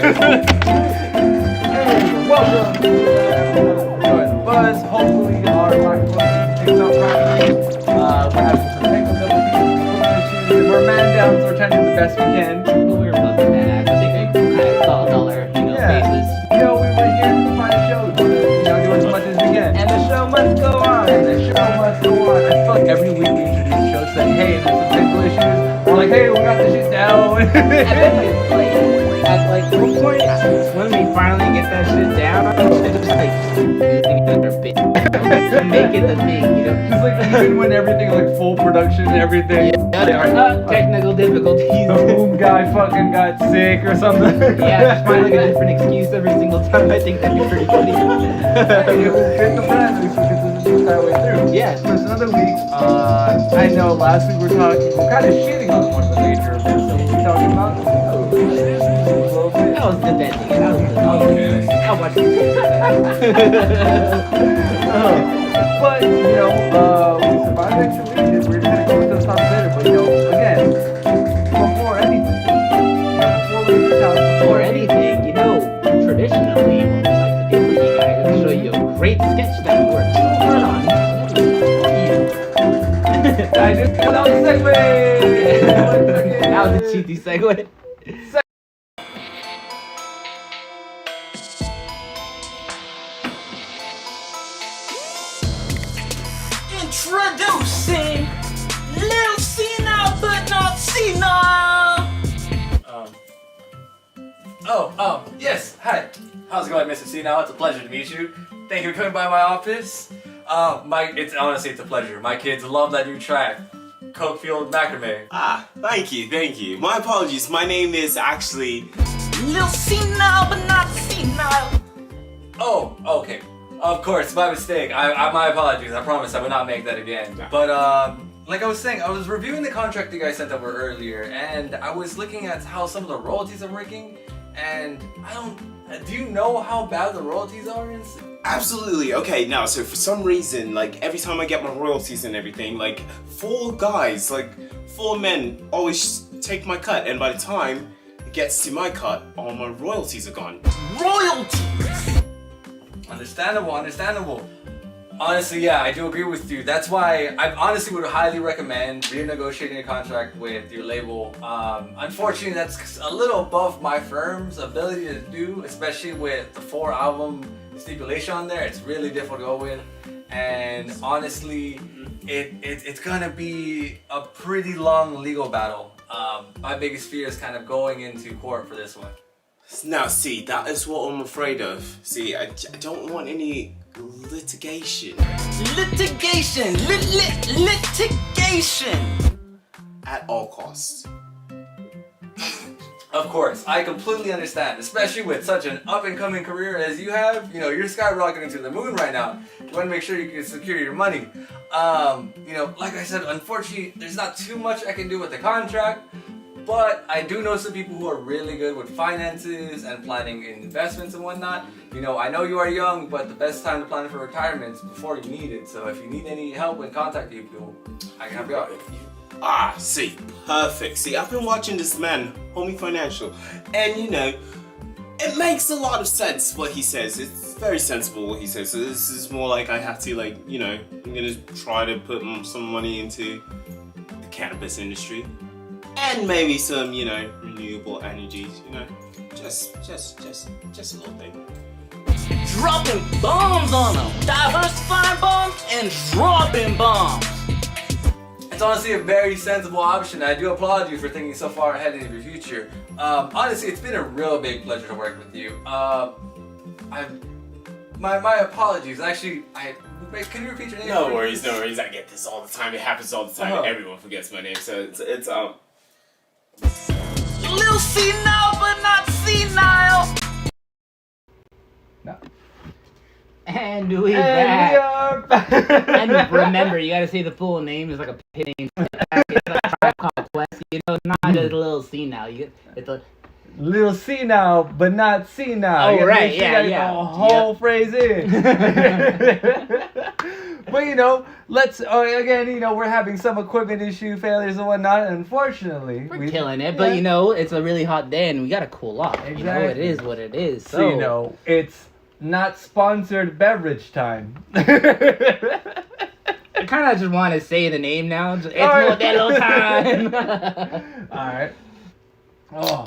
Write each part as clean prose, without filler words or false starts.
Welcome to the Buzz. Hopefully our microphone picks up properly. We're having some technical issues. We're man down, so we're trying to do the best we can. But we were fucking bad. I think they kind of saw dollar, basis. We were here to find a show. We want to, do as much as we can. And the show must go on. And the show must go on. I feel like every week we introduce shows saying, hey, there's some technical issues. We're like, hey, we got this shit down. I bet at one point when we finally get that shit down, it's just like using another bit to make it the thing, Just like even when everything like full production and everything. Technical difficulties. The boom guy fucking got sick or something. Yeah, just find like a different excuse every single time. I think that'd be pretty funny. Hey, we'll fit the plan. We can just that way through. Yeah. So it's another week. I know last week we're kind of shitting on one of the major events that we're talking about. That was the best thing. That was the best. How much you But, we survived extra week. We're going to go into the topic later. But, again, before anything, traditionally, what we like to do for you guys is show you a great sketch that we worked so hard on. I just cut out the segue. That was a cheesy segue. Introducing Lil Senile but not Senile. Yes. Hi. How's it going, Mr. Senile? It's a pleasure to meet you. Thank you for coming by my office. It's a pleasure. My kids love that new track, Cokefield Macrame. Thank you. My apologies. My name is actually Lil Senile but not Senile. Oh, okay. Of course, my mistake. My apologies. I promise I will not make that again. But like I was saying, I was reviewing the contract you guys sent over earlier, and I was looking at how some of the royalties are working, and do you know how bad the royalties are? absolutely okay. Now, so for some reason, like every time I get my royalties and everything, like four men always take my cut, and by the time it gets to my cut, all my royalties are gone. Royalties. Understandable. Honestly, yeah, I do agree with you. That's why I honestly would highly recommend renegotiating a contract with your label. Unfortunately, that's a little above my firm's ability to do, especially with the 4-album stipulation on there. It's really difficult to go with, and honestly, it's gonna be a pretty long legal battle. My biggest fear is kind of going into court for this one. Now, see, that is what I'm afraid of. See, I don't want any litigation. Litigation. At all costs. Of course, I completely understand, especially with such an up-and-coming career as you have. You're skyrocketing to the moon right now. You want to make sure you can secure your money. Like I said, unfortunately, there's not too much I can do with the contract. But I do know some people who are really good with finances and planning investments and whatnot. I know you are young, but the best time to plan for retirement is before you need it. So if you need any help and contact people, I can help you out. See, perfect. See, I've been watching this man, Homie Financial, and it makes a lot of sense what he says. It's very sensible what he says. So this is more like I have to I'm gonna try to put some money into the cannabis industry. And maybe some, renewable energies, just a little thing. Dropping bombs on them. Diversifying bombs and dropping bombs. It's honestly a very sensible option. I do applaud you for thinking so far ahead into your future. Honestly, it's been a real big pleasure to work with you. My apologies. Actually, can you repeat your name? No worries. I get this all the time. It happens all the time. Everyone forgets my name, so it's Lil Senile but not Senile. No. And we are back. And remember, you gotta say the full name is like a pit name. It's like a Tribe Called Quest, not just a little Senile. It's a Lil Senile, but not Senile. Oh, right, yeah. The whole phrase in. But let's again, we're having some equipment issue failures and whatnot. Unfortunately, we're killing it, but it's a really hot day and we gotta cool off. Exactly. It is what it is. So it's not sponsored beverage time. I kind of just want to say the name now. It's Modelo time. All right. Oh,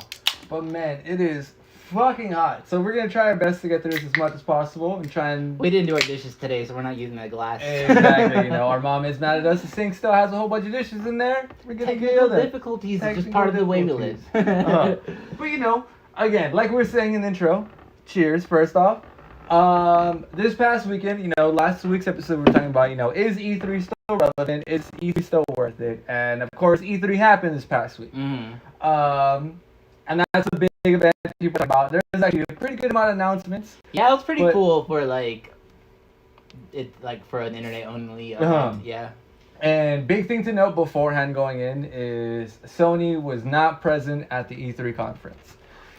but man, it is fucking hot. So we're gonna try our best to get through this as much as possible and try and. We didn't do our dishes today, so we're not using that glass. Exactly. Our mom is mad at us. The sink still has a whole bunch of dishes in there. We're gonna Technical difficulties is just part of the way we live. But again, like we were saying in the intro, cheers. First off. This past weekend, last week's episode we were talking about, is E3 still relevant? Is E3 still worth it? And of course, E3 happened this past week. Mm-hmm. And that's a big event people talk about. There's actually a pretty good amount of announcements. Yeah, it was pretty cool for for an internet only event. Yeah. And big thing to note beforehand going in is Sony was not present at the E3 conference.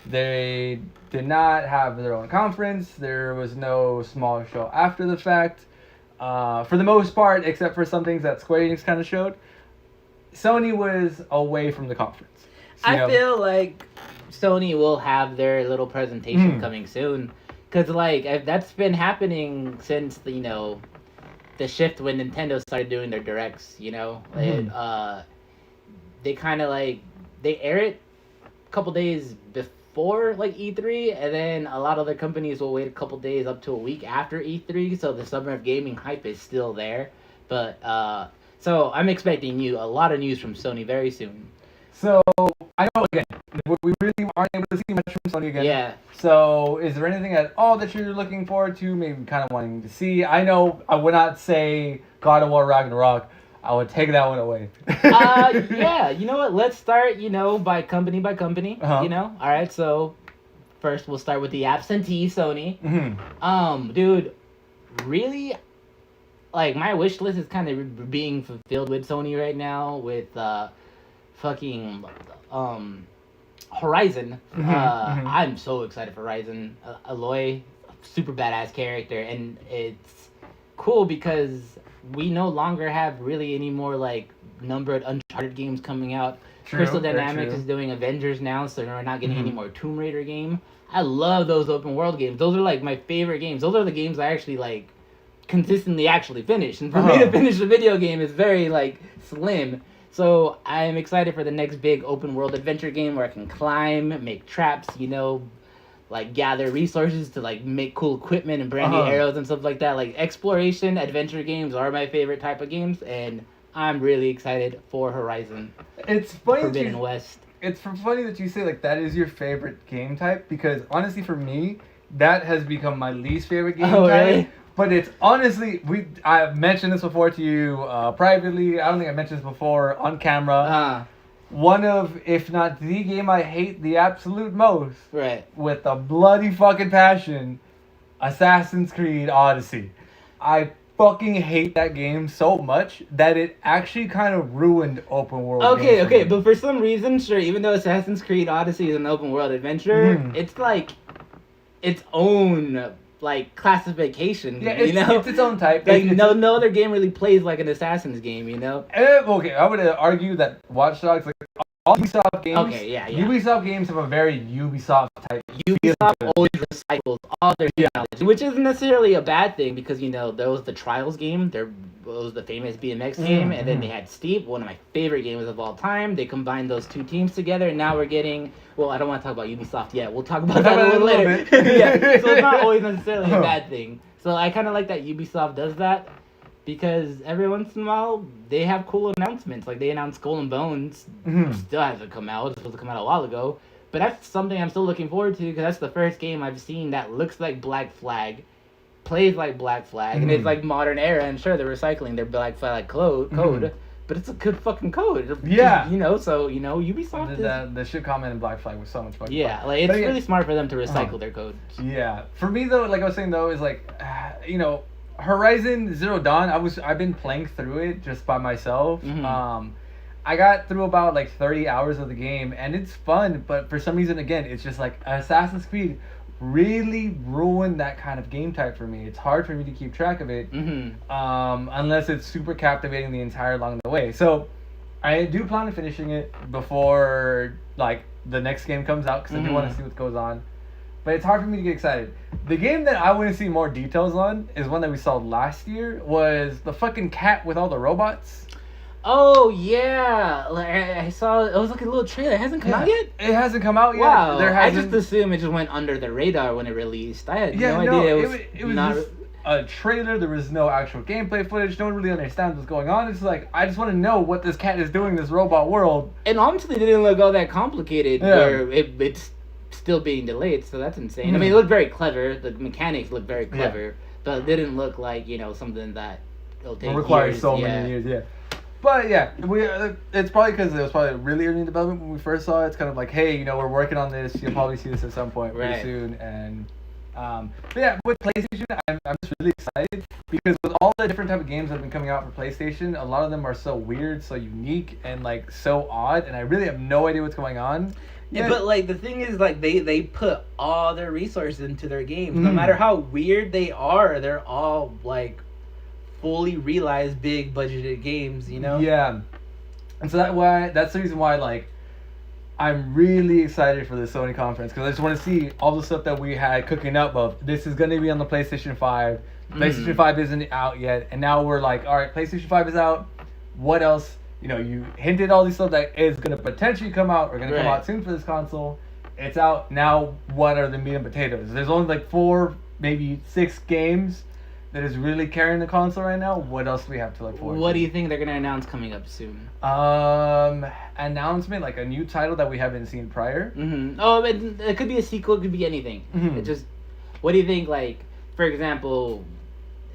They did not have their own conference. There was no small show after the fact. For the most part, except for some things that Square Enix kind of showed, Sony was away from the conference. So, I feel like Sony will have their little presentation coming soon. Because, that's been happening since, the shift when Nintendo started doing their directs, They kind of, they air it a couple days before E3, and then a lot of other companies will wait a couple days up to a week after E3, so the summer of gaming hype is still there. But so I'm expecting a lot of news from Sony very soon. So I know again we really aren't able to see much from Sony again. Yeah. So is there anything at all that you're looking forward to? Maybe kind of wanting to see. I know I would not say God of War Ragnarok. I would take that one away. Yeah, you know what? Let's start, by company. Uh-huh. All right, so first we'll start with the absentee Sony. Mm-hmm. Dude, really, my wish list is kind of being fulfilled with Sony right now with fucking Horizon. I'm so excited for Horizon. Aloy, super badass character, and it's cool because we no longer have really any more numbered Uncharted games coming out. True, Crystal Dynamics is doing Avengers now, so we're not getting any more Tomb Raider game. I love those open world games. Those are my favorite games. Those are the games I actually consistently actually finish. And for me to finish a video game is very slim. So I'm excited for the next big open world adventure game where I can climb, make traps, gather resources to make cool equipment and brand new arrows and stuff like that. Exploration adventure games are my favorite type of games, and I'm really excited for Horizon. It's funny Forbidden West. It's funny that you say that is your favorite game type, because honestly for me that has become my least favorite game type. Really? But it's honestly, I've mentioned this before to you privately. I don't think I mentioned this before on camera. One of, if not the game I hate the absolute most, Right. with a bloody fucking passion, Assassin's Creed Odyssey. I fucking hate that game so much that it actually kind of ruined open world games for me. But for some reason, sure, even though Assassin's Creed Odyssey is an open world adventure, it's its own classification. Yeah, it's its own type. No other game really plays like an Assassin's game, Okay, I would argue that Watch Dogs, all Ubisoft games. Okay, yeah. Ubisoft games have a very Ubisoft type. Ubisoft always recycles all their knowledge, which isn't necessarily a bad thing because there was the Trials game, there was the famous BMX game, and then they had Steep, one of my favorite games of all time. They combined those two teams together, and now we're getting. Well, I don't want to talk about Ubisoft yet. We'll talk about that a little later. Yeah, so it's not always necessarily a bad thing. So I kind of like that Ubisoft does that. Because every once in a while, they have cool announcements. They announced Skull and Bones. Still hasn't come out. It was supposed to come out a while ago. But that's something I'm still looking forward to, because that's the first game I've seen that looks like Black Flag, plays like Black Flag, and it's modern era. And sure, they're recycling their Black Flag code, but it's a good fucking code. Yeah. So, Ubisoft The shit comment in Black Flag was so much fun. Yeah, it's really smart for them to recycle their code. Yeah. For me, though, like I was saying, though, is Horizon Zero Dawn, I've been playing through it just by myself. I got through about 30 hours of the game, and it's fun, but for some reason, again, it's just Assassin's Creed really ruined that kind of game type for me. It's hard for me to keep track of it, unless it's super captivating the entire along the way. So I do plan on finishing it before like the next game comes out because I do want to see what goes on. But it's hard for me to get excited. The game that I want to see more details on is one that we saw last year. Was the fucking cat with all the robots? Oh yeah, like I saw it was like a little trailer. It hasn't come out yet. It hasn't come out yet. Wow, There I hasn't. just assumed it just went under the radar when it released. I had Yeah, no idea it was not. just a trailer. There was no actual gameplay footage. No one really understands what's going on. It's like, I just want to know what this cat is doing in this robot world. And honestly, it didn't look all that complicated. Yeah. Where it's still being delayed, so that's insane. I mean, it looked very clever. The mechanics looked very clever, but it didn't look like something that it'll take Requires years. so many years. Yeah. But yeah, it's probably because it was probably really early in development when we first saw it. It's kind of like, hey, we're working on this. You'll probably see this at some point pretty soon. And but yeah, with PlayStation, I'm just really excited because with all the different type of games that have been coming out for PlayStation, a lot of them are so weird, so unique, and like so odd. And I really have no idea what's going on. Yeah, but like the thing is, like they put all their resources into their games. No matter how weird they are, they're all like fully realized big budgeted games, Yeah, and so that's the reason why like I'm really excited for the Sony conference because I just want to see all the stuff that we had cooking up. Of this is going to be on the PlayStation 5. PlayStation 5 isn't out yet, and now we're like, all right, PlayStation 5 is out. What else? You hinted all these stuff that is going to potentially come out or going to come out soon for this console. It's out now. What are the meat and potatoes? There's only like 4, maybe 6 games that is really carrying the console right now. What else do we have to look forward to? What do you think they're gonna announce coming up soon? Announcement, like a new title that we haven't seen prior. Oh, it could be a sequel. It could be anything. It just, what do you think? Like, for example,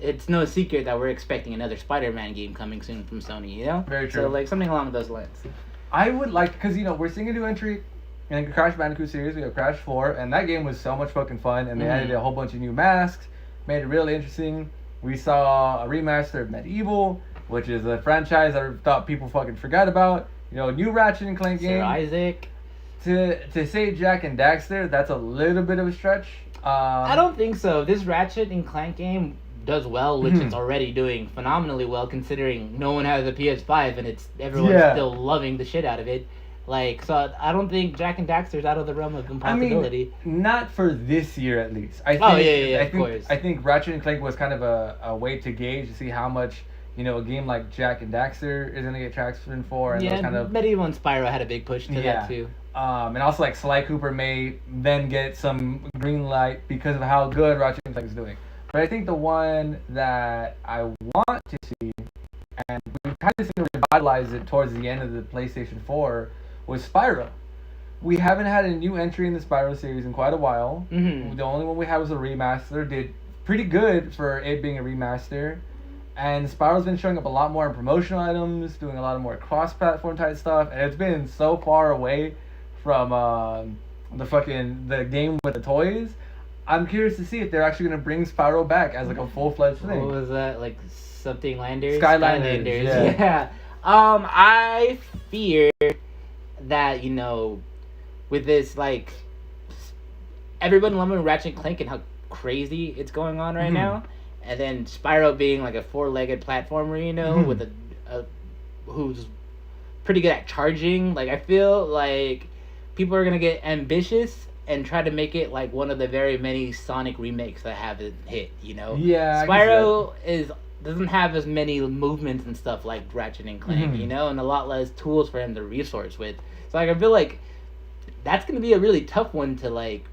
it's no secret that we're expecting another Spider-Man game coming soon from Sony. Very true. So like something along those lines. I would like, because we're seeing a new entry in the Crash Bandicoot series. We have Crash 4, and that game was so much fucking fun, and they added a whole bunch of new masks. Made it really interesting. We saw a remaster of Medieval, which is a franchise I thought people fucking forgot about. New Ratchet and Clank game. Sir Isaac. To say Jak and Daxter, that's a little bit of a stretch. I don't think so. This Ratchet and Clank game does well, which it's already doing phenomenally well, considering no one has a PS5 and everyone's still loving the shit out of it. Like, so I don't think Jak and Daxter's out of the realm of impossibility. I mean, not for this year at least. I think, of course. I think Ratchet and Clank was kind of a way to gauge to see how much a game like Jak and Daxter is gonna get traction for, and those kind of Medieval and Spyro had a big push to that too. And also like Sly Cooper may then get some green light because of how good Ratchet and Clank is doing. But I think the one that I want to see, and we kind of seen revitalize it towards the end of the PlayStation 4, was Spyro. We haven't had a new entry in the Spyro series in quite a while. The only one we had was a remaster. Did pretty good for it being a remaster. And Spyro's been showing up a lot more in promotional items, doing a lot of more cross-platform type stuff, and it's been so far away from the game with the toys. I'm curious to see if they're actually gonna bring Spyro back as like a full-fledged thing. What was that? Like something Landers? Skylanders. Yeah. I fear that with this like everyone loving Ratchet and Clank and how crazy it's going on right now, and then Spyro being like a 4-legged platformer, with a who's pretty good at charging. Like I feel like people are gonna get ambitious and try to make it like one of the very many Sonic remakes that haven't hit. Yeah. Spyro doesn't have as many movements and stuff like Ratchet and Clank, and a lot less tools for him to resource with. So like I feel like that's gonna be a really tough one to like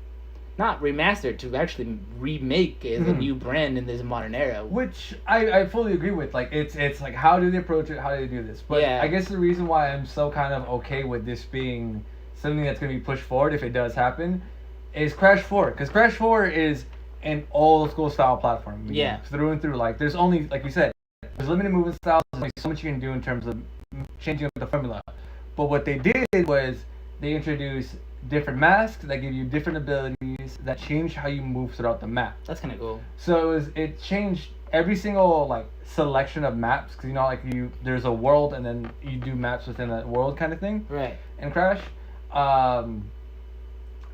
not remaster, to actually remake as a new brand in this modern era. Which I fully agree with. Like it's like how do they approach it? How do they do this? But I guess the reason why I'm so kind of okay with this being something that's gonna be pushed forward if it does happen is Crash 4, because Crash 4 is an old school style platform. Through and through. Like there's only, like you said, there's limited movement styles. There's only so much you can do in terms of changing up the formula. But what they did was they introduced different masks that give you different abilities that change how you move throughout the map. That's kind of cool. So it changed every single like selection of maps, because like there's a world and then you do maps within that world kind of thing. Right. In Crash,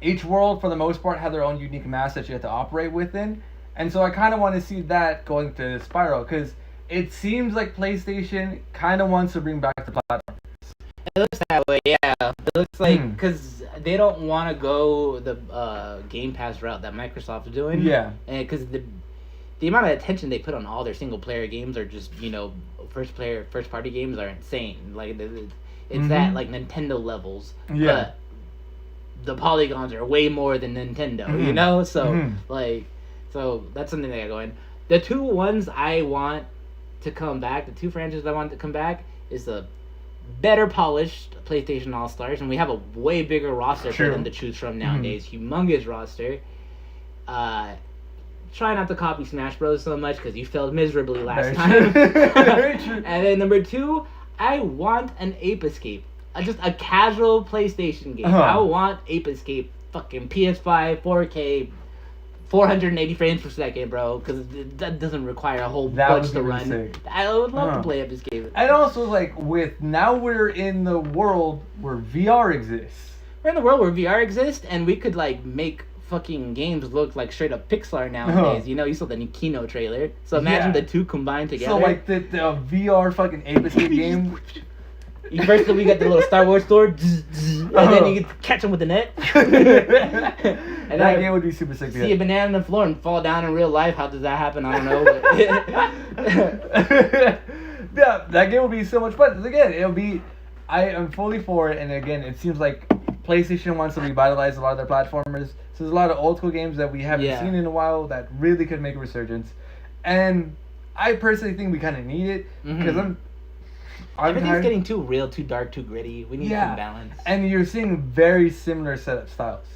each world for the most part had their own unique maps that you had to operate within, and so I kind of want to see that going to Spiral because it seems like PlayStation kind of wants to bring back the platform. It looks that way, yeah. It looks like because they don't want to go the Game Pass route that Microsoft is doing. Yeah. And because the amount of attention they put on all their single player games are just first party games are insane. Like it's at like Nintendo levels. Yeah. But the polygons are way more than Nintendo. So so that's something they got going. The two ones I want to come back, the two franchises I want to come back is the better polished PlayStation All-Stars, and we have a way bigger roster for them to choose from nowadays. Humongous roster. Try not to copy Smash Bros. So much because you failed miserably last time. Very true. And then number 2, I want an Ape Escape. Just a casual PlayStation game. I want Ape Escape, fucking PS5, 4K, 480 frames per second, bro, because that doesn't require a whole bunch to run. Sick. I would love to play Ape Escape. And also, like, we're in the world where VR exists. We're in the world where VR exists, and we could, like, make fucking games look like straight up Pixar nowadays. You saw the new Kino trailer. So imagine the two combined together. So, like, the VR fucking Ape Escape game. First, we got the little Star Wars sword, and then you get to catch them with the net. And that game would be super sick. See a banana on the floor and fall down in real life. How does that happen? I don't know. Yeah, that game would be so much fun. Again, I am fully for it. And again, it seems like PlayStation wants to revitalize a lot of their platformers. So there's a lot of old school games that we haven't seen in a while that really could make a resurgence. And I personally think we kind of need it because everything's getting too real, too dark, too gritty. We need some balance. And you're seeing very similar setup styles.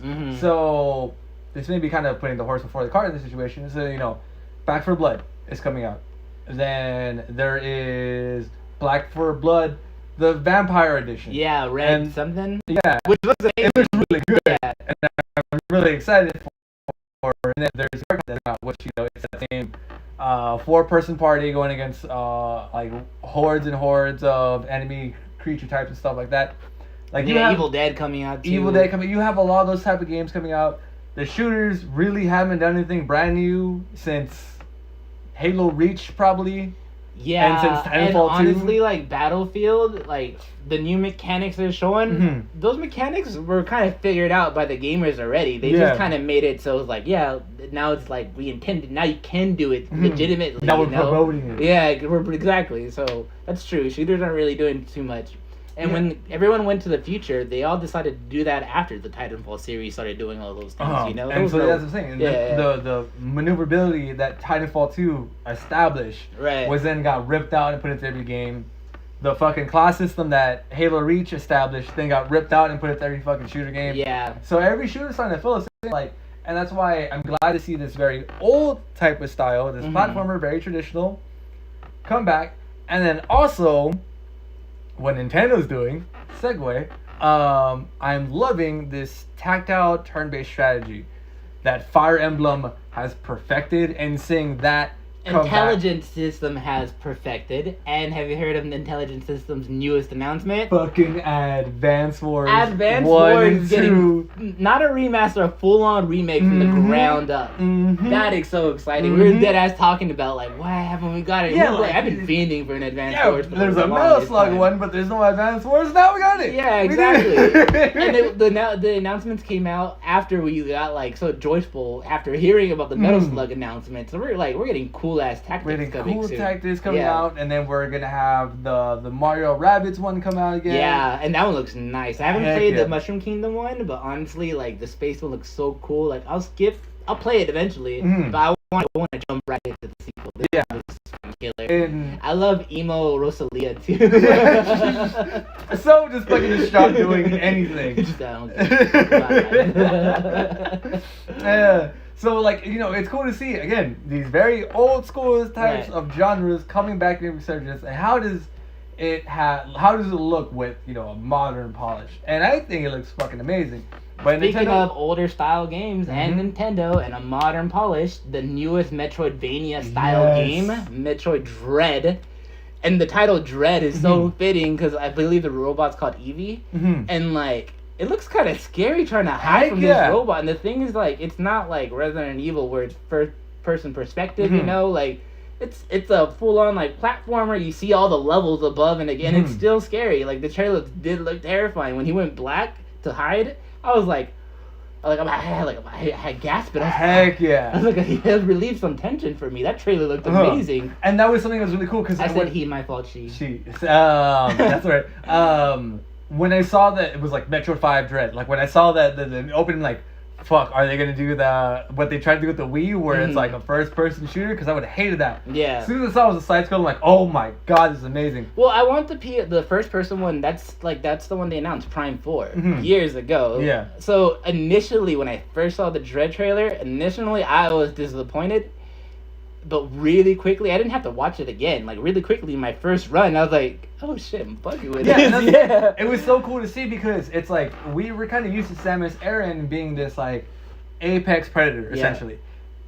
So this may be kind of putting the horse before the cart in this situation. So, Back 4 Blood is coming out. Then there is Black 4 Blood, the Vampire Edition. Yeah, Red something. Yeah. Which looks amazing. It looks really good. Yeah. And I'm really excited for it. And then there's which, it's the same 4-person party going against like hordes and hordes of enemy creature types and stuff like that. Like you have Evil Dead coming out too. Evil Dead coming. You have a lot of those type of games coming out. The shooters really haven't done anything brand new since Halo Reach, probably. Yeah, and since Titanfall 2. Honestly, like Battlefield, like the new mechanics they're showing, those mechanics were kind of figured out by the gamers already. They just kind of made it so it's like, now it's like we intended. Now you can do it legitimately. Now we're promoting it. Yeah, exactly. So that's true. Shooters aren't really doing too much. And when everyone went to the future, they all decided to do that after the Titanfall series started doing all those things, And so that's the thing. The maneuverability that Titanfall 2 established was then got ripped out and put into every game. The fucking class system that Halo Reach established then got ripped out and put into every fucking shooter game. Yeah. So every shooter's starting to feel the same, and that's why I'm glad to see this very old type of style, this platformer, very traditional, come back. And then also, what Nintendo's doing, segue, I'm loving this tactile turn-based strategy that Fire Emblem has perfected, and seeing that Intelligent System has perfected. And have you heard of the Intelligent System's newest announcement? Fucking Advance Wars. Advance Wars getting not a remaster, a full-on remake from the ground up. That is so exciting. We were dead ass talking about why haven't we got it? Yeah, I've been fiending for an Advance Wars. There's a Metal Slug one, but there's no Advance Wars. Now we got it. Yeah, exactly. And the announcements came out after we got so joyful after hearing about the Metal Slug announcement. So we're getting cool ass tactics coming out, and then we're gonna have the Mario Rabbids one come out again. Yeah, and that one looks nice. I haven't played the Mushroom Kingdom one, but honestly, the space one looks so cool. I'll play it eventually, but I want to jump right into the sequel. This is killer. And I love emo Rosalia too. So just stop doing anything. Yeah. So it's cool to see again these very old school types of genres coming back in resurgence. And how does it look with a modern polish? And I think it looks fucking amazing. But speaking of older style games and Nintendo and a modern polish, the newest Metroidvania style game, Metroid Dread, and the title Dread is so fitting because I believe the robot's called Eevee, and it looks kind of scary trying to hide Heck from yeah. this robot. And the thing is, like, it's not like Resident Evil where it's first person perspective, you Mhm. know, like. It's a full on like platformer. You see all the levels above, and again, it's still scary. Like the trailer did look terrifying when he went black to hide. I was like I had gasped. I was, Heck I yeah. was like, it relieved some tension for me. That trailer looked amazing. And that was something that was really cool because I said he, my fault, she. That's right. When I saw that it was like Metro 5 Dread, like when I saw that the opening, like, fuck, are they gonna do what they tried to do with the Wii, where it's like a first-person shooter? Because I would have hated that. Yeah. As soon as I saw it was a side scroll, I'm like, oh my god, this is amazing. Well, I want the first-person one. That's the one they announced, Prime 4, years ago. Yeah. So initially, when I first saw the Dread trailer, I was disappointed. But really quickly, I didn't have to watch it again. Like, really quickly, my first run, I was like, oh shit, I'm fucking with this. Yeah. It was so cool to see because it's like, we were kind of used to Samus Aran being this, like, apex predator, essentially.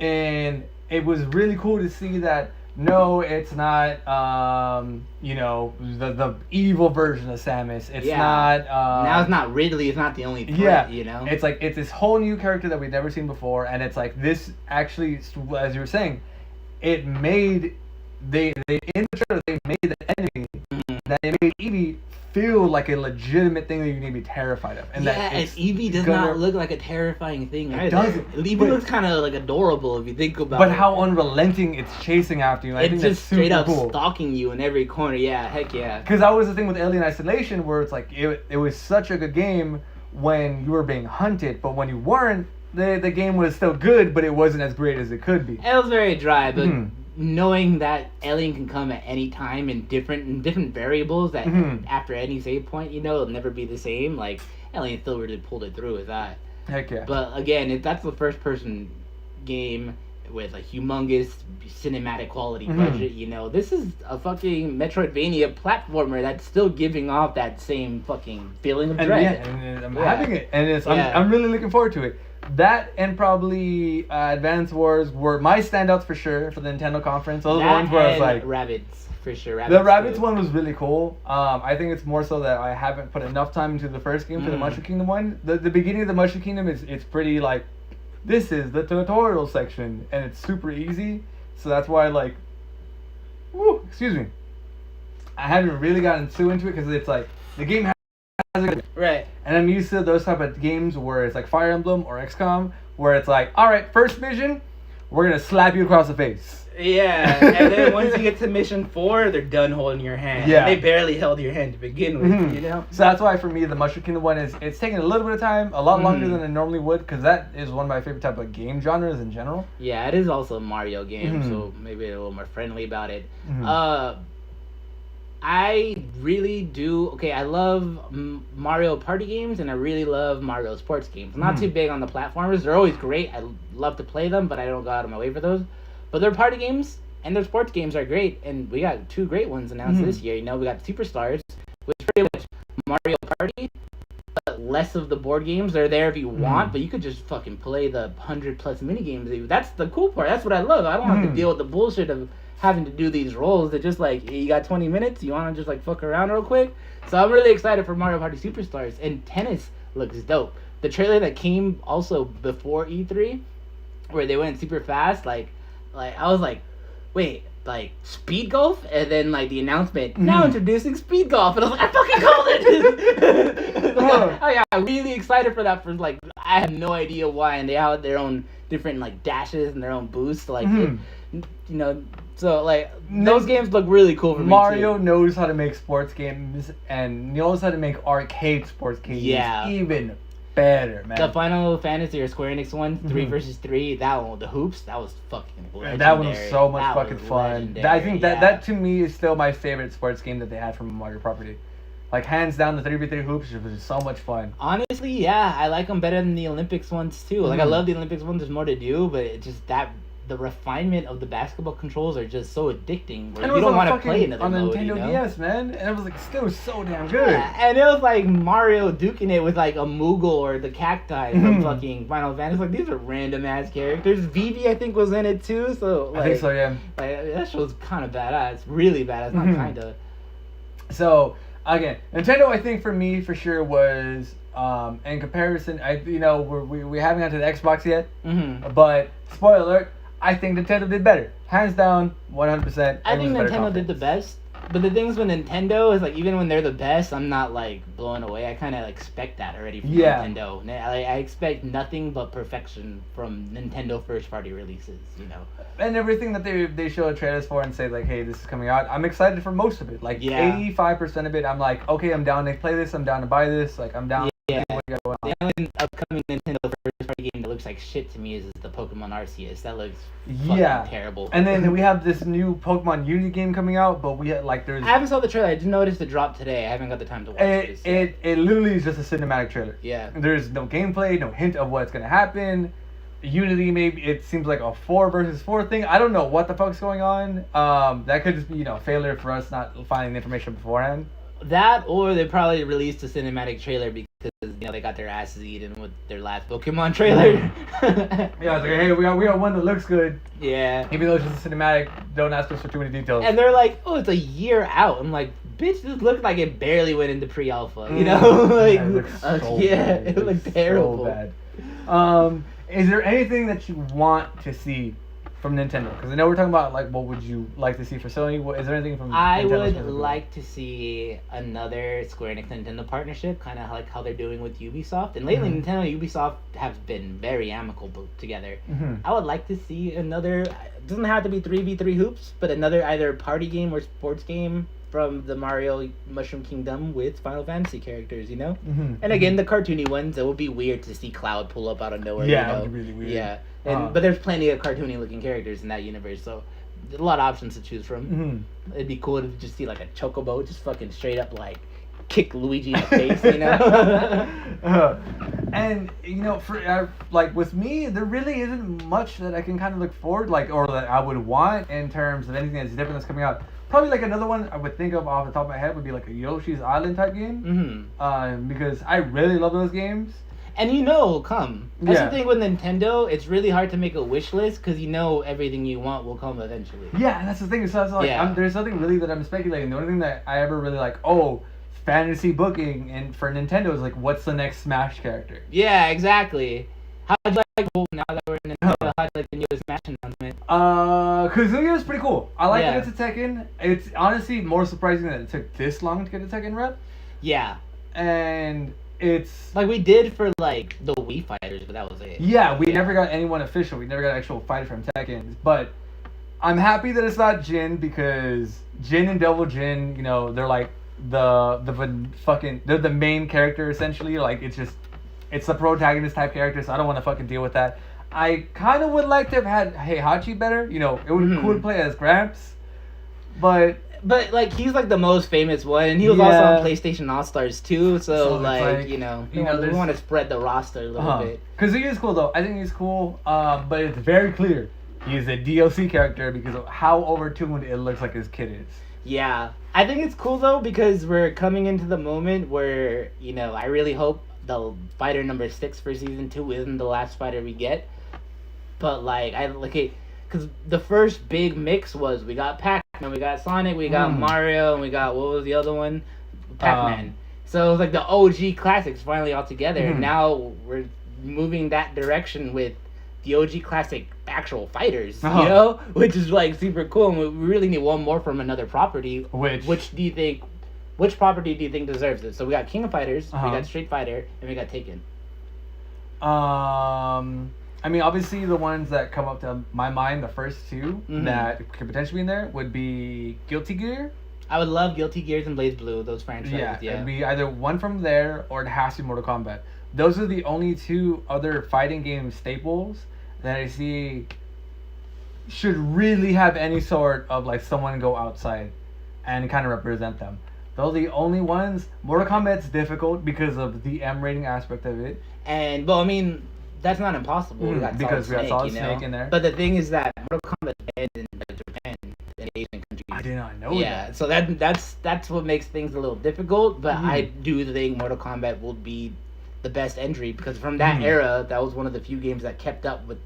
And it was really cool to see that, no, it's not, the evil version of Samus. It's not... now it's not Ridley, it's not the only threat, you know? It's like, it's this whole new character that we've never seen before, and it's like, this actually, as you were saying, it made in the trailer they made the enemy that it made Eevee feel like a legitimate thing that you need to be terrified of. And and Eevee does not look like a terrifying thing either. Doesn't. Eevee looks kind of like adorable if you think about it. But how unrelenting it's chasing after you. I think it's that's just straight super up cool. stalking you in every corner. Yeah, heck yeah. Because that was the thing with Alien Isolation, where it's like it was such a good game when you were being hunted, but when you weren't, the game was still good, but it wasn't as great as it could be. It was very dry, but knowing that Alien can come at any time in different variables, that after any save point, it'll never be the same. Like, Alien still really pulled it through with that. Heck yeah. But again, if that's the first person game with a humongous cinematic quality budget, this is a fucking Metroidvania platformer that's still giving off that same fucking feeling of dread. And I'm having it, and I'm really looking forward to it. That and probably Advance Wars were my standouts for sure for the Nintendo conference. Those are the ones where I was like, Rabbids for sure. The Rabbids one was really cool. I think it's more so that I haven't put enough time into the first game for the Mushroom Kingdom one. The beginning of the Mushroom Kingdom it's pretty like, this is the tutorial section, and it's super easy. So that's why excuse me, I haven't really gotten too into it because it's like the game has right. And I'm used to those type of games where it's like Fire Emblem or XCOM, where it's like, all right, first mission, we're gonna slap you across the face. Yeah, and then once you get to mission 4, they're done holding your hand. Yeah. They barely held your hand to begin with, So that's why for me the Mushroom Kingdom one it's taking a little bit of time, a lot longer than it normally would, because that is one of my favorite type of game genres in general. Yeah, it is also a Mario game, so maybe a little more friendly about it. I really do. Okay, I love Mario Party games, and I really love Mario sports games. I'm not too big on the platformers. They're always great. I love to play them, but I don't go out of my way for those. But their party games and their sports games are great, and we got 2 great ones announced this year. We got Superstars, which is pretty much Mario Party, but less of the board games. They're there if you want, but you could just fucking play the 100+ mini games. That's the cool part. That's what I love. I don't have to deal with the bullshit of having to do these roles. They're just like, you got 20 minutes, you want to just like fuck around real quick. So I'm really excited for Mario Party Superstars, and tennis looks dope. The trailer that came also before E3, where they went super fast, like I was like, wait, like speed golf? And then like the announcement, now introducing speed golf, and I was like, I fucking called it. I got really excited for that. For like, I have no idea why, and they have their own different like dashes and their own boosts, like so like those games look really cool for me. Mario knows how to make sports games and knows how to make arcade sports games even better, man. The Final Fantasy or Square Enix one, 3 versus 3, that one, the hoops, that was fucking legendary. That one was so much fucking fun. I think that to me is still my favorite sports game that they had from a Mario property. Like, hands down, the 3v3 hoops was so much fun. Honestly, yeah, I like them better than the Olympics ones too. Like, I love the Olympics ones. There's more to do, but it's just that the refinement of the basketball controls are just so addicting. Where you don't want to play another on mode, Nintendo DS, man, and it was like still so damn good. Yeah, and it was like Mario duking it with like a Moogle or the cacti from fucking Final Fantasy. Like, these are random ass characters. Vivi, I think, was in it too. So like, I think so, yeah. Like, that show's kind of badass, really badass, not kinda. So again, Nintendo, I think for me, for sure, was in comparison. We haven't got to the Xbox yet, but spoiler alert, I think Nintendo did better, hands down, 100%. I think Nintendo did the best. But the things with Nintendo is like even when they're the best, I'm not like blown away. I kind of expect that already from Nintendo. I expect nothing but perfection from Nintendo first party releases. And everything that they show trailers for and say like, hey, this is coming out. I'm excited for most of it. Like 85% of it, I'm like, okay, I'm down to play this. I'm down to buy this. Like I'm down. Yeah. The only upcoming Nintendo first party game that looks like shit to me is the Pokemon Arceus. That looks fucking terrible. And then we have this new Pokemon Unity game coming out, but we have there's. I haven't saw the trailer. I just noticed it dropped today. I haven't got the time to watch it. It literally is just a cinematic trailer. Yeah. There's no gameplay, no hint of what's gonna happen. Unity, maybe it seems like a 4 versus 4 thing. I don't know what the fuck's going on. That could just be failure for us not finding the information beforehand. That, or they probably released a cinematic trailer because they got their asses eaten with their last Pokemon trailer. Yeah, it's like, hey, we got one that looks good. Yeah. Even though it's just a cinematic, don't ask us for too many details. And they're like, oh, it's a year out. I'm like, bitch, this looked like it barely went into pre-alpha. Like, it looks so bad. It looked terrible. So bad. Is there anything that you want to see from Nintendo? Because I know we're talking about like what would you like to see for Sony. Is there anything from I Nintendo would like to see another Square Enix Nintendo partnership, kind of like how they're doing with Ubisoft. And lately, Nintendo and Ubisoft have been very amicable together. I would like to see another. It doesn't have to be 3v3 hoops, but another either party game or sports game from the Mario Mushroom Kingdom with Final Fantasy characters, And again, the cartoony ones. It would be weird to see Cloud pull up out of nowhere. Yeah, it would be really weird. Yeah. But there's plenty of cartoony looking characters in that universe, so there's a lot of options to choose from. It'd be cool to just see like a chocobo just fucking straight up like kick Luigi in the face, And for like with me, there really isn't much that I can kind of look forward or that I would want in terms of anything that's different that's coming out. Probably like another one I would think of off the top of my head would be like a Yoshi's Island type game. Because I really love those games. And come. That's the thing with Nintendo. It's really hard to make a wish list because everything you want will come eventually. Yeah, and that's the thing. So there's nothing really that I'm speculating. The only thing that I ever really fantasy booking and for Nintendo is like, what's the next Smash character? Yeah, exactly. How'd you like, now that we're in Nintendo, how'd you like the newest Smash announcement? Kazuya is pretty cool. I like that it's a Tekken. It's honestly more surprising that it took this long to get a Tekken rep. Yeah. And it's like we did for like the Wii fighters, but that was it. Yeah, we never got anyone official. We never got an actual fighter from Tekken. But I'm happy that it's not Jin because Jin and Devil Jin, they're like they're the main character essentially. Like it's the protagonist type character, so I don't want to fucking deal with that. I kind of would like to have had Heihachi better. It would be cool to play as Gramps, but like he's like the most famous one, and he was also on PlayStation All Stars too. So like we want to spread the roster a little bit. Because he is cool though. I think he's cool. But it's very clear he's a DLC character because of how overtuned it looks like his kid is. Yeah, I think it's cool though because we're coming into the moment where I really hope the fighter number 6 for season 2 isn't the last fighter we get. But like I like it. Because the first big mix was we got Pac-Man, we got Sonic, we got Mario, and we got, what was the other one? Pac-Man. So it was like the OG classics finally all together. And now we're moving that direction with the OG classic actual fighters, which is like super cool. And we really need one more from another property. Which property do you think deserves it? So we got King of Fighters, we got Street Fighter, and we got Taken. I mean, obviously, the ones that come up to my mind, the first two that could potentially be in there would be Guilty Gear. I would love Guilty Gears and Blaze Blue, those franchises. Yeah, it'd be either one from there or it has to be Mortal Kombat. Those are the only two other fighting game staples that I see should really have any sort of like someone go outside and kind of represent them. Those are the only ones. Mortal Kombat's difficult because of the M rating aspect of it. And, well, I mean, that's not impossible. We got because we got Solid Snake in there. But the thing is that Mortal Kombat banned in Japan and Asian countries. I did not know that. Yeah, so that's what makes things a little difficult. But I do think Mortal Kombat will be the best entry because from that era, that was one of the few games that kept up with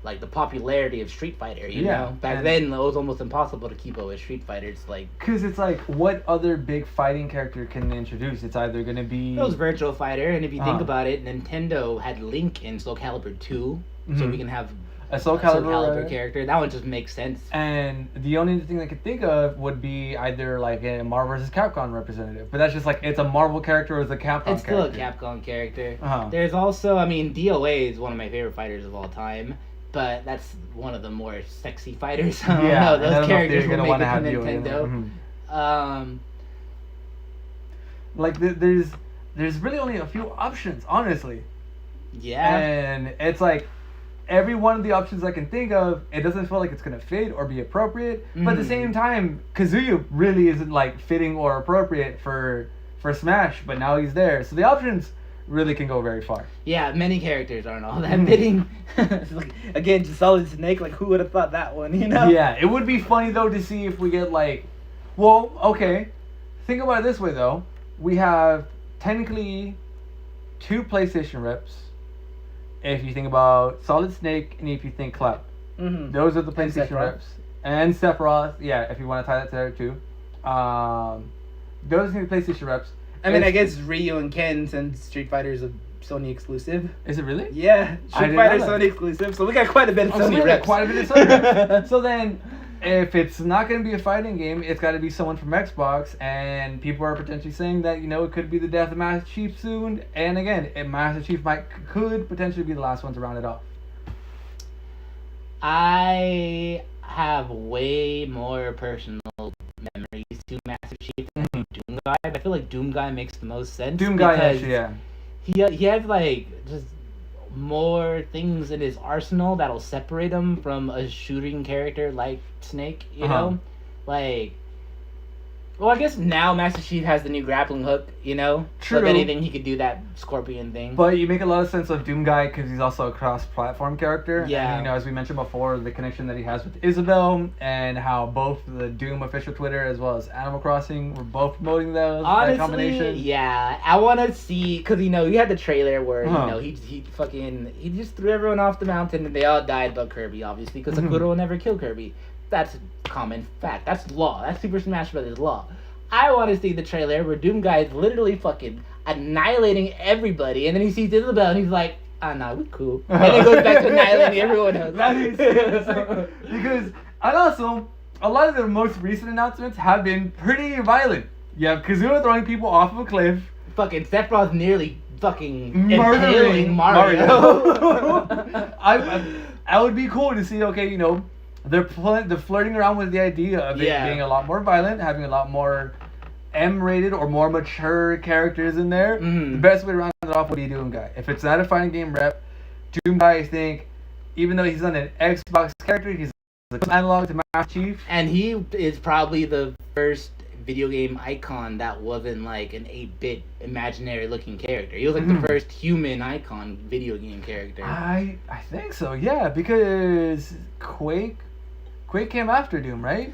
like the popularity of Street Fighter. You Yeah, know, back and- then it was almost impossible to keep up with Street Fighter. It's like Because it's like, what other big fighting character can they introduce? It's either going to be... it was Virtual Fighter, and if you think Uh-huh. about it, Nintendo had Link in Soul Calibur 2, so Mhm. we can have a Soul a Soul Calibur, Calibur right? character. That one just makes sense. And the only thing I could think of would be either like a Marvel vs. Capcom representative. But that's just like, it's a Marvel character or it's a Capcom It's still character. a Capcom character. Uh-huh. There's also, I mean, DOA is one of my favorite fighters of all time, but that's one of the more sexy fighters. I don't know, and I those don't know if characters they're will gonna make wanna it have to you in it. Nintendo. Mhm. Like, there's really only a few options, honestly. Yeah. And it's like, every one of the options I can think of, it doesn't feel like it's gonna fit or be appropriate. But at the Mhm. same time, Kazuya really isn't like fitting or appropriate for Smash, but now he's there. So the options really can go very far. Yeah, many characters aren't all that Mhm. fitting. It's like, again, just Solid Snake, like, who would have thought that one, you know? Yeah, it would be funny though to see if we get like, well, okay, think about it this way though. We have technically 2 PlayStation reps. If you think about Solid Snake and if you think Cloud, Mm-hmm. those are the And PlayStation Sephiroth. reps. And Sephiroth, yeah, if you want to tie that to there too. Those are the PlayStation reps. I mean, I It's- guess Ryu and Ken, since Street Fighter's a Sony exclusive. Is it really? Yeah, I Street didn't Fighter's know that. Sony exclusive, so we got quite a bit of Oh, so Sony we got reps. quite a bit of Sony. So then, if it's not going to be a fighting game, it's got to be someone from Xbox, and people are potentially saying that, you know, it could be the death of Master Chief soon. And again, Master Chief could potentially be the last one to round it off. I have way more personal memories to Master Chief than Doom Guy. I feel like Doom Guy makes the most sense. Doom Guy, because actually, yeah. he has like just more things in his arsenal that'll separate him from a shooting character like Snake. You Uh-huh. know, like. Well, I guess now Master Chief has the new grappling hook, you know? So if True. anything, he could do that scorpion thing. But you make a lot of sense of Doom Guy because he's also a cross-platform character. Yeah. And, you know, as we mentioned before, the connection that he has with Isabel and how both the Doom official Twitter as well as Animal Crossing were both promoting those. That Honestly, combination. yeah, I want to see, because, you know, you had the trailer where, Uh-huh. you know, he just threw everyone off the mountain and they all died but Kirby, obviously, because Sakura will never kill Kirby. That's a common fact. That's law. That's Super Smash Brothers law. I want to see the trailer where Doom Guy is literally fucking annihilating everybody, and then he sees Isabel and he's like, ah, nah, we cool. And then goes back to annihilating everyone else. That is insane. Because, and also, a lot of the most recent announcements have been pretty violent. You have Kazuma throwing people off of a cliff, Fucking Sephiroth nearly fucking murdering impaling Mario. I would be cool to see, okay, you know, they're flirting around with the idea of it Yeah. being a lot more violent, having a lot more M-rated or more mature characters in there. Mhm. The best way to round it off would be Doom Guy. If it's not a fighting game rep, Doom Guy, I think, even though he's not an Xbox character, he's an analog to Master Chief. And he is probably the first video game icon that wasn't like an 8-bit imaginary looking character. He was like the first human icon video game character. I think so, yeah, because Quake came after Doom, right?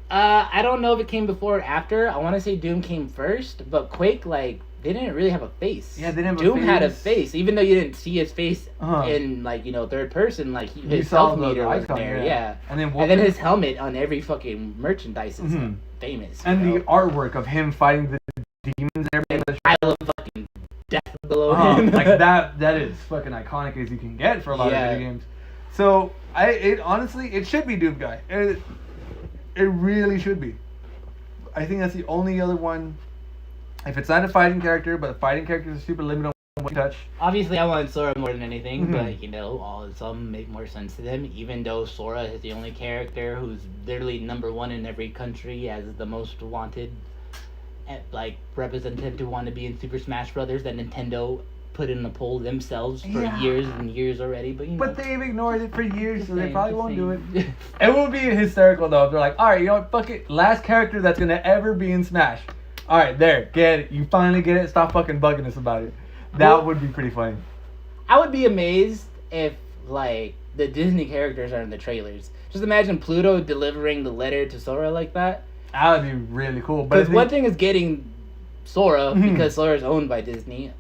I don't know if it came before or after. I want to say Doom came first, but Quake, like, they didn't really have a face. Yeah, they didn't have a Doom had a face. face, even though you didn't see his face Uh-huh. in, like, you know, third person. Like, You his saw self the meter was icon, there, yeah. yeah. And then And then his helmet on every fucking merchandise is Mhm. famous. and you the know? artwork of him fighting the demons and everything. was- I love fucking death below him. like that is fucking iconic as you can get for a lot Yeah. of video games. So honestly it should be Doom Guy. It really should be. I think that's the only other one. If it's not a fighting character, but the fighting characters are super limited on what you touch. Obviously, I want Sora more than anything, Mhm. but you know, some make more sense to them. Even though Sora is the only character who's literally #1 in every country as the most wanted, like representative to want to be in Super Smash Brothers that Nintendo put in the poll themselves for Yeah. years and years already. But you know, But they've ignored it for years, so they Same, probably won't do it. same. It would be hysterical though if they're like, alright, you know what, fuck it, last character that's gonna ever be in Smash. Alright, there, get it. You finally get it, stop fucking bugging us about it. That Well- would be pretty funny. I would be amazed if like the Disney characters are in the trailers. Just imagine Pluto delivering the letter to Sora like that. That would be really cool. But Because one thing is getting Sora Mhm. because Sora's owned by Disney,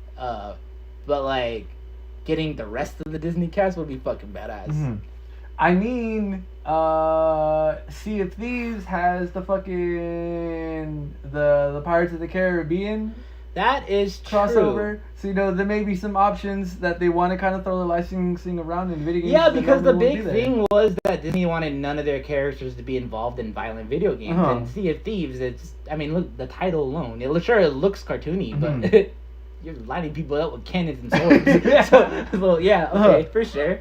but like getting the rest of the Disney cast would be fucking badass. Mhm. I mean, Sea of Thieves has the fucking the Pirates of the Caribbean That is true. crossover. So there may be some options that they want to kind of throw the licensing around in video games. Yeah, that because the normally big won't be there. thing was that Disney wanted none of their characters to be involved in violent video games. Uh-huh. And Sea of Thieves, look, the title alone, it looks cartoony, but Mhm. you're lining people up with cannons and swords. so yeah, okay, for sure.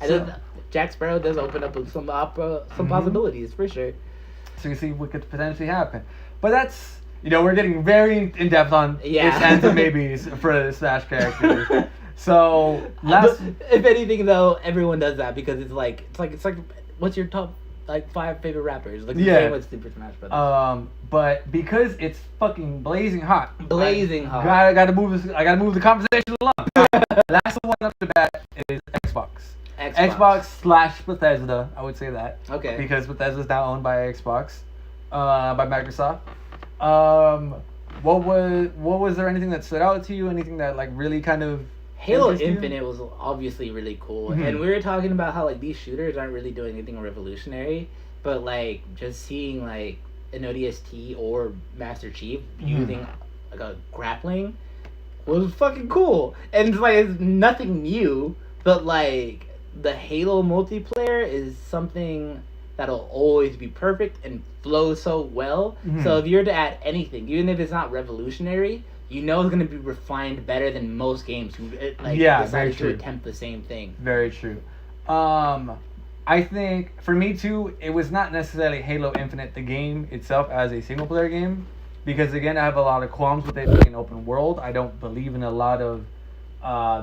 So- Jack Sparrow does open up with some possibilities, for sure. So you see what could potentially happen. But that's, we're getting very in depth on Yeah. ifs, ands, and maybes for the Smash characters. So last, If anything, though, everyone does that because it's like what's your top 5 favorite rappers? Like the Yeah. same with Super Smash Brothers. but because it's fucking blazing hot, Blazing hot. I gotta move this. I gotta move the conversation along. Last one up to bat is Xbox. Xbox / Bethesda, I would say that. Okay. Because Bethesda's now owned by Xbox, by Microsoft. What was there anything that stood out to you? Anything that really kind of Halo interested you? Infinite was obviously really cool, Mhm. and we were talking about how these shooters aren't really doing anything revolutionary, but just seeing an ODST or Master Chief using a grappling was fucking cool, and it's nothing new, but the Halo multiplayer is something that'll always be perfect and flow so well. Mhm. So if you're to add anything, even if it's not revolutionary, it's going to be refined better than most games who very decided to true. attempt the same thing. Very true. I think for me too, it was not necessarily Halo Infinite, the game itself as a single player game, because again, I have a lot of qualms with it being open world. I don't believe in a lot of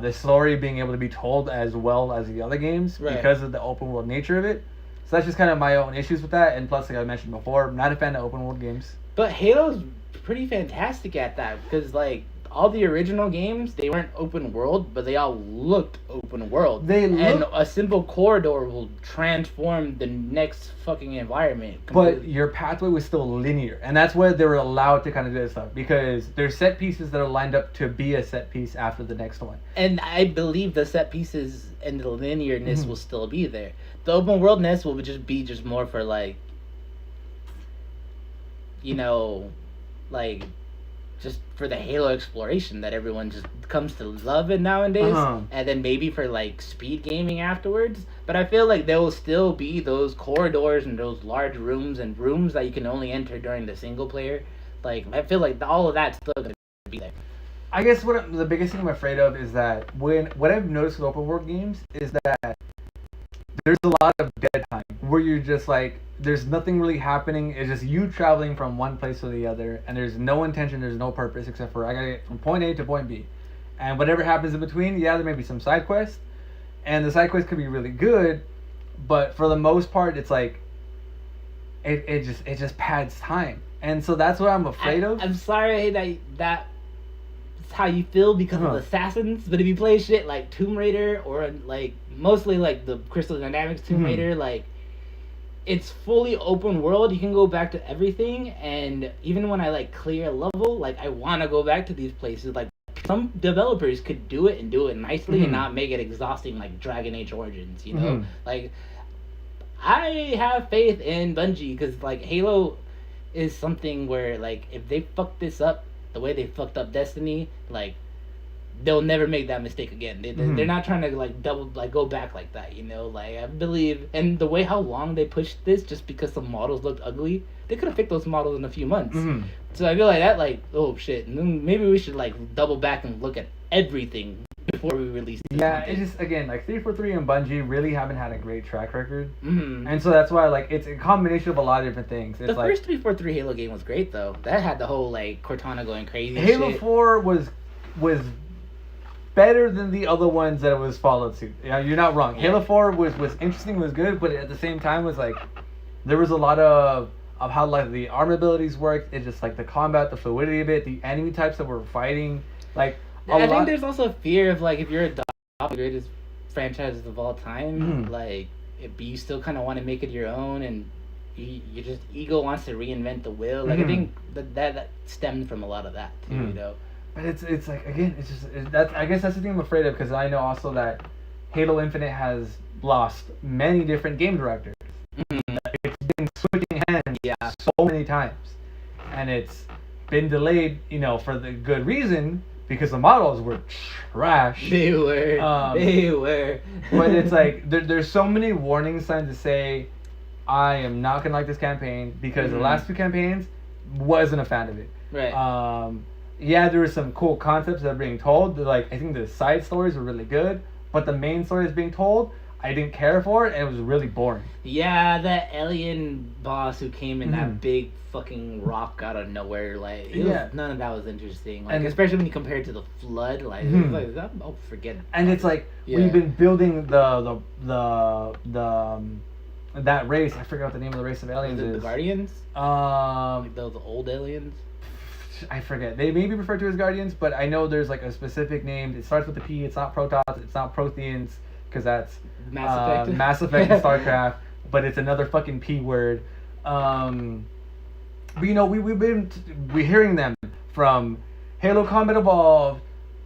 the story being able to be told as well as the other games Right. because of the open world nature of it. So that's just kind of my own issues with that. And plus, like I mentioned before, I'm not a fan of open world games. But Halo's pretty fantastic at that because all the original games, they weren't open world, but they all looked open world. And a simple corridor will transform the next fucking environment. But completely. your pathway was still linear, and that's where they were allowed to kind of do this stuff because there's set pieces that are lined up to be a set piece after the next one. And I believe the set pieces and the linearness Mhm. will still be there. The open worldness will just be more for just for the Halo exploration that everyone just comes to love it nowadays, Uh-huh. and then maybe for speed gaming afterwards. But I feel there will still be those corridors and those large rooms that you can only enter during the single player. I feel all of that's still gonna be there. I guess the biggest thing I'm afraid of is that what I've noticed with open world games is that there's a lot of dead time where you're just there's nothing really happening. It's just you traveling from one place to the other, and there's no intention, there's no purpose except for I gotta get from point A to point B, and whatever happens in between, yeah, there may be some side quests, and the side quests could be really good, but for the most part, it's it just pads time, and so that's what I'm afraid of. I'm sorry that's how you feel because of Uh-huh. Assassins, but if you play shit like Tomb Raider or mostly the Crystal Dynamics Tomb Mhm. Raider, it's fully open world. You can go back to everything, and even when I clear a level, I want to go back to these places. Some developers could do it and do it nicely Mhm. and not make it exhausting like Dragon Age Origins, you know? Mhm. I have faith in Bungie because Halo is something where if they fuck this up the way they fucked up Destiny, they'll never make that mistake again. They're not trying to go back like that, you know? I believe, and the way how long they pushed this just because some models looked ugly, they could have fixed those models in a few months. Mhm. So I feel that oh shit, and then maybe we should double back and look at everything before we release this Yeah, content. it's just again 343 and Bungie really haven't had a great track record, Mhm. and so that's why it's a combination of a lot of different things. It's The first 343 Halo game was great though. That had the whole Cortana going crazy. and Halo shit. 4 was better than the other ones that it was followed to. Yeah, you're not wrong. Halo 4 was interesting, was good, but at the same time was there was a lot of how the armor abilities worked. It's just the combat, the fluidity of it, the enemy types that were fighting, I think there's also a fear of if you're adopting the greatest franchises of all time, Mhm. if you still kind of want to make it your own, and you just ego wants to reinvent the wheel. I Mhm. think that stemmed from a lot of that too, Mhm. you know. But it's again, it's just that's I guess that's the thing I'm afraid of because I know also that Halo Infinite has lost many different game directors. It's been switching hands so many times, and it's been delayed, for the good reason, because the models were trash. They were. But it's like there's so many warning signs to say I am not gonna like this campaign, because the last two campaigns wasn't a fan of it. Right. Yeah, there were some cool concepts that are being told. Like, I think the side stories were really good, but the main story is being told, I didn't care for it, and it was really boring. Yeah, that alien boss who came in that big fucking rock out of nowhere, like, none of that was interesting. Like, And especially when you compare it to the Flood, like, it was like, oh, forget it. And it's like, we've been building the that race. I forgot what the name of the race of aliens is. The Guardians? Like those old aliens? I forget. They may be referred to as Guardians, but I know there's like a specific name. It starts with a P. It's not Protoss. It's not Protheans, because that's Mass Effect. Mass Effect and StarCraft. But it's another fucking P word. But we're hearing them from Halo Combat Evolved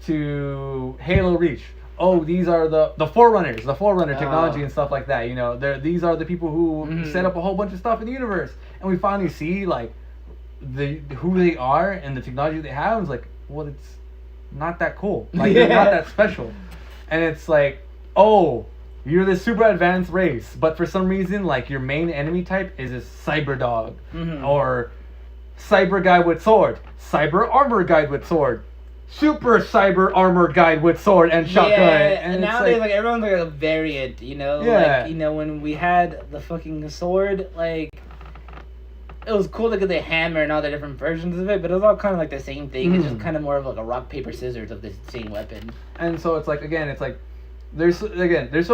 to Halo Reach. Oh, these are the Forerunners, the Forerunner technology and stuff like that. These are the people who set up a whole bunch of stuff in the universe, and we finally see like who they are and the technology they have. It's like, well, it's not that cool. Like, they're not that special. And it's like, oh, you're this super advanced race, but for some reason, like, your main enemy type is a cyber dog, or cyber guy with sword, cyber armor guy with sword, super cyber armor guy with sword and shotgun. And nowadays, like, everyone's like a variant, Like, when we had the fucking sword, like, it was cool to get the hammer and all the different versions of it, but it was all kind of like the same thing. It's just kind of more of like a rock, paper, scissors of the same weapon. And so it's like, again, there's so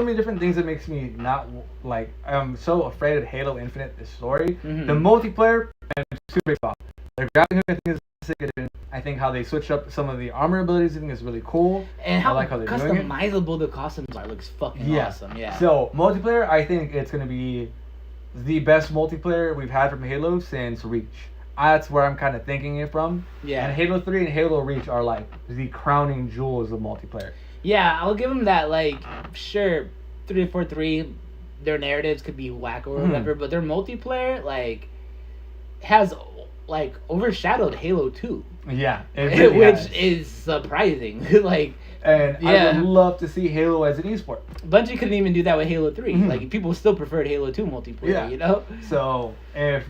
many different things that makes me not, like, I'm so afraid of Halo Infinite, this story. The multiplayer, I'm super excited. The grappling hook, I think, is sick. I think how they switched up some of the armor abilities, I think, is really cool. And I like how they're doing it. customizable the costumes are looks fucking awesome. Yeah. So multiplayer, I think it's gonna be the best multiplayer we've had from Halo since Reach. That's where I'm kind of thinking it from. Yeah. And Halo 3 and Halo Reach are like the crowning jewels of multiplayer. Yeah, I'll give them that. Like, sure, 343, their narratives could be whack or whatever, but their multiplayer, like, has, like, overshadowed Halo 2. Yeah, it really which is surprising. Like, and I would love to see Halo as an esport. Bungie couldn't even do that with Halo 3. Like, people still preferred Halo 2 multiplayer, So if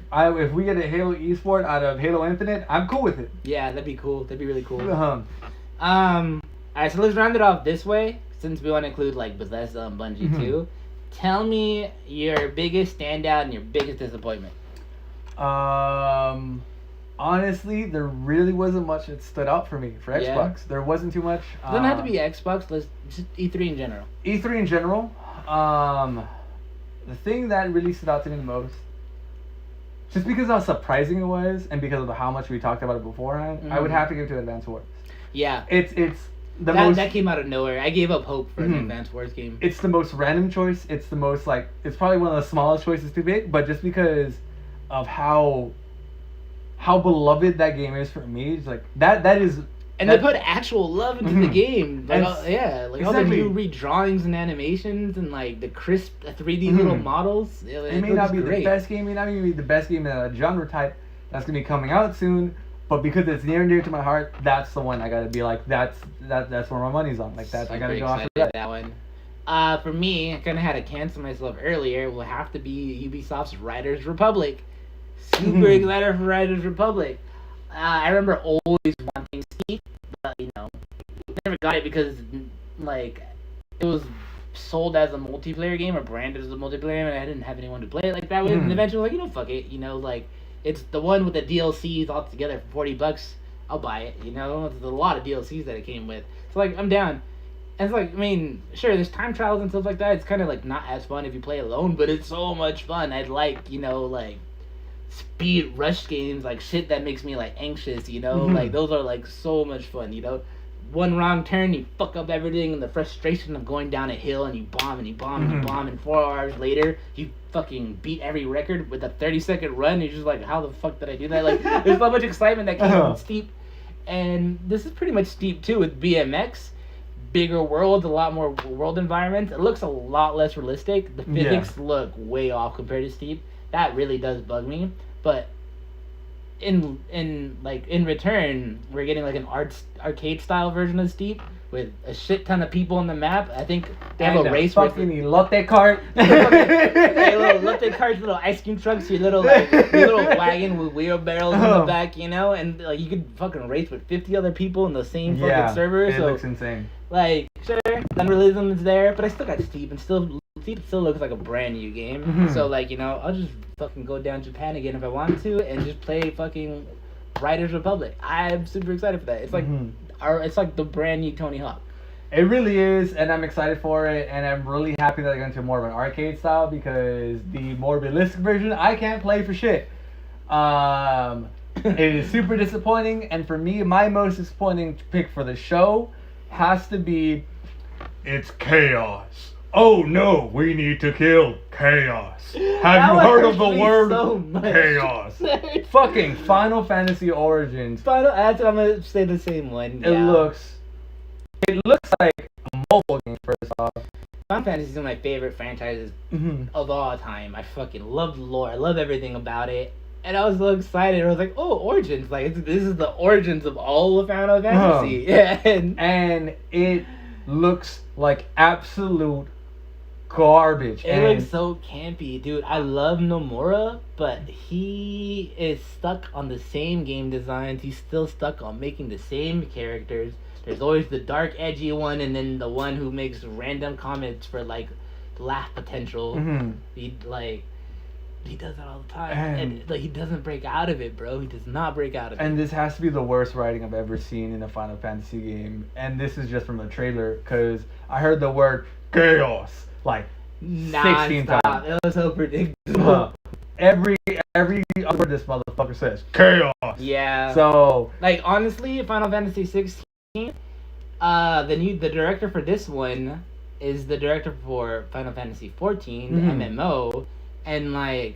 we get a Halo esport out of Halo Infinite, I'm cool with it. Yeah, that'd be cool. That'd be really cool. Alright, so let's round it off this way, since we want to include, like, Bethesda and Bungie too. Tell me your biggest standout and your biggest disappointment. Honestly, there really wasn't much that stood out for me for Xbox. There wasn't too much. It doesn't have to be Xbox. Let's just E3 in general. E3 in general. The thing that really stood out to me the most, just because how surprising it was, and because of how much we talked about it beforehand, I would have to give it to Advance Wars. Yeah. It's the most. That came out of nowhere. I gave up hope for an Advance Wars game. It's the most random choice. It's the most, like, it's probably one of the smallest choices to pick, but just because of how beloved that game is for me, it's like that is. And they put actual love into the game, like all the new redrawings and animations and like the crisp 3D little models. It may not be the best game, may not even be the best game in a genre type that's gonna be coming out soon, but because it's near and dear to my heart, that's the one I gotta be like, that's where my money's on. Like that, I gotta go after that one. For me, I kind of had to cancel myself earlier. Will have to be Ubisoft's Riders Republic. Super excited for Riders Republic. I remember always wanting Steep, but never got it because like it was sold as a multiplayer game or branded as a multiplayer game, and I didn't have anyone to play it like that with. And eventually, like, fuck it, like it's the one with the DLCs all together for $40. I'll buy it. There's a lot of DLCs that it came with, so like I'm down. And it's like, I mean, sure, there's time trials and stuff like that. It's kind of like not as fun if you play alone, but it's so much fun. I'd like like speed rush games, like shit that makes me like anxious, like those are like so much fun. One wrong turn, you fuck up everything, and the frustration of going down a hill and you bomb and you bomb and you bomb, and 4 hours later you fucking beat every record with a 30-second run. You're just like, how the fuck did I do that? Like, there's so much excitement that came from Steep, and this is pretty much Steep too with BMX, bigger worlds, a lot more world environments. It looks a lot less realistic. The physics look way off compared to Steep. That really does bug me. But in return, we're getting like an arcade style version of Steep with a shit ton of people on the map. I think they have a race with fucking elote cart. little elote carts, little ice cream trucks, your little wagon with wheelbarrows in the back, you know, and like you could fucking race with 50 other people in the same fucking server. It So looks insane. like, sure, unrealism is there, but I still got Steep, and Steep still looks like a brand new game. Mhm. So like, you know, I'll just fucking go down to Japan again if I want to, and just play fucking Riders Republic. I'm super excited for that. It's like it's like the brand new Tony Hawk. It really is, and I'm excited for it, and I'm really happy that they're going to more of an arcade style, because the more realistic version, I can't play for shit. It is super disappointing, and for me, my most disappointing pick for the show has to be, it's chaos. Oh no, we need to kill chaos. Have you heard of the word chaos? Fucking Final Fantasy Origins. That's what I'm gonna say, the same one. It looks like a mobile game, first off. Final Fantasy is one of my favorite franchises of all time. I fucking love the lore. I love everything about it. And I was so excited. I was like, oh, Origins. Like, this is the origins of all of Final Fantasy. Yeah. And it looks like absolute garbage. It looks so campy, dude. I love Nomura, but he is stuck on the same game designs. He's still stuck on making the same characters. There's always the dark, edgy one, and then the one who makes random comments for like laugh potential. He does that all the time, and like, he doesn't break out of it, bro. He does not break out of it. And this has to be the worst writing I've ever seen in a Final Fantasy game. And this is just from a trailer, because I heard the word chaos like 16 times. It was so predictable. Every word this motherfucker says chaos. Yeah. So like, honestly, Final Fantasy 16, the director for this one is the director for Final Fantasy 14, the MMO, and like,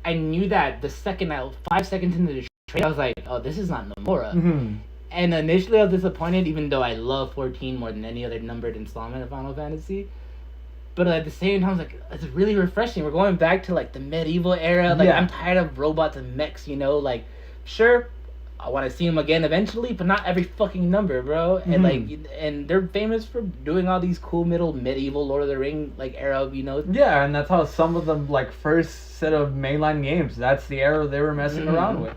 I knew that the second 5 seconds into the trailer, I was like, oh, this is not Nomura. And initially I was disappointed, even though I love 14 more than any other numbered installment of Final Fantasy. But at the same time, I was like, it's really refreshing. We're going back to like the medieval era. Like, I'm tired of robots and mechs, you know? Like, sure, I want to see them again eventually, but not every fucking number, bro. And like, and they're famous for doing all these cool medieval Lord of the Ring like era, you know? Yeah, and that's how some of them like first set of mainline games. That's the era they were messing around with.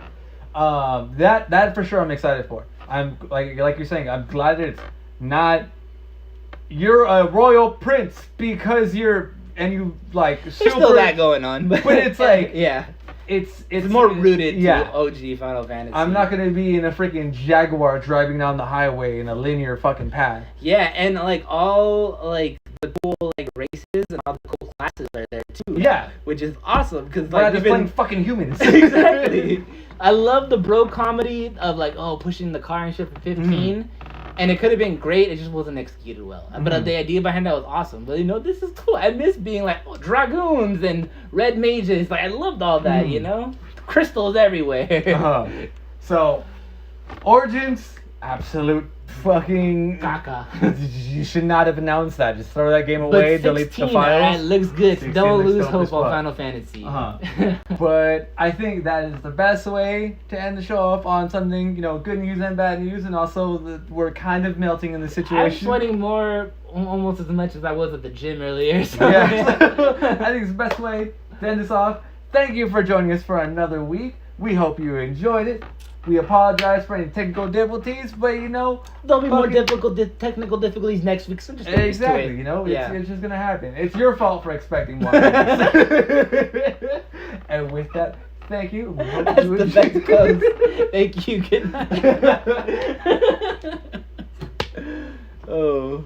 That for sure I'm excited for. I'm like you're saying, I'm glad it's not you're a royal prince because you like There's super, still that going on, but it's like it's more rooted to OG Final Fantasy. I'm not gonna be in a freaking Jaguar driving down the highway in a linear fucking path. Yeah, and like all like the cool like races and all the cool classes are there too. Yeah, which is awesome because like like playing fucking humans. Exactly. I love the bro comedy of like pushing the car and shit for 15. And it could have been great, it just wasn't executed well. But the idea behind that was awesome. But, you know, this is cool. I miss being like, dragoons and red mages. Like, I loved all that, you know? Crystals everywhere. So, Origins, absolute fucking... Caca. You should not have announced that. Just throw that game away, delete the files. It looks good. 16 Don't looks lose dope hope as on fuck. Final Fantasy. But I think that is the best way to end the show off on something, you know, good news and bad news, and also that we're kind of melting in the situation. I'm sweating more, almost as much as I was at the gym earlier. So. Yeah. I think it's the best way to end this off. Thank you for joining us for another week. We hope you enjoyed it. We apologize for any technical difficulties, but you know, there'll be more technical difficulties next week. So just get used to exactly, it. you know, it's just gonna happen. It's your fault for expecting more. And with that, thank you. We hope That's you the enjoyed best close. Thank you. Good night. Oh.